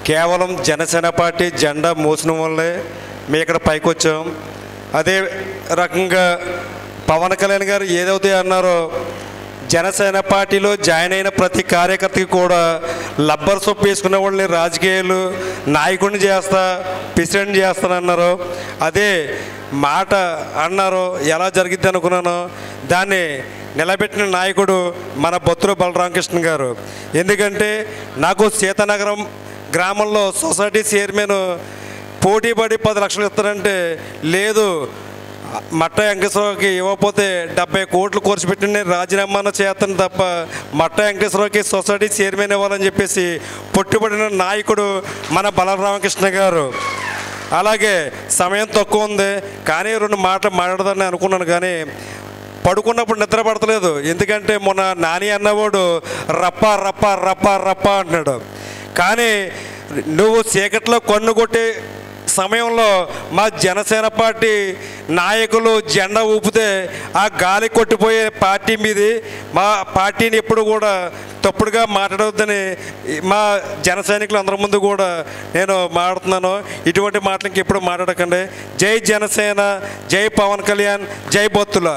కేవలం జనసేన పార్టీ జెండా మోసిన వల్లే మేము ఇక్కడ పైకి వచ్చాం. అదే రకంగా పవన్ కళ్యాణ్ గారు ఏదైతే అన్నారో, జనసేన పార్టీలో జాయిన్ అయిన ప్రతి కార్యకర్తకి కూడా లబ్బర్ సొప్పు వేసుకునే వాళ్ళని రాజకీయాలు నాయకుడిని చేస్తా, ప్రెసిడెంట్ చేస్తానన్నారు. అదే మాట అన్నారు, ఎలా జరిగిద్ది అనుకున్నాను. దాన్ని నిలబెట్టిన నాయకుడు మన బొత్తుల బలరామకృష్ణ గారు. ఎందుకంటే నాకు సీతానగరం గ్రామంలో సొసైటీ చైర్మన్ పోటీపడి 10 లక్షలు ఇస్తారంటే, లేదు మట్ట వెంకటేశ్వరరావుకి ఇవ్వకపోతే 70 కోట్లు ఖర్చు పెట్టి నేను రాజీనామా చేస్తాను తప్ప మట్ట వెంకటేశ్వరరావుకి సొసైటీ చైర్మన్ ఇవ్వాలని చెప్పేసి పట్టుబడిన నాయకుడు మన బలరామకృష్ణ గారు. అలాగే సమయం తక్కువ ఉంది కానీ 2 మాటలు మాట్లాడదాన్ని అనుకున్నాను, కానీ పడుకున్నప్పుడు నిద్ర పడతలేదు. ఎందుకంటే మొన్న నాని అన్నవాడు రప్ప రప్ప రప్ప రప్ప అంటున్నాడు. కానీ నువ్వు చీకట్లో కన్ను కొట్టే సమయంలో మా జనసేన పార్టీ నాయకులు జెండా ఊపితే ఆ గాలి కొట్టిపోయే పార్టీ మీది. మా పార్టీని ఎప్పుడు కూడా తప్పుడుగా మాట్లాడవద్దని మా జన సైనికులు అందరి ముందు కూడా నేను మాట్లాడుతున్నాను. ఇటువంటి మాటలకి ఎప్పుడు మాట్లాడకండి. జై జనసేన, జై పవన్ కళ్యాణ్, జై బొత్తుల.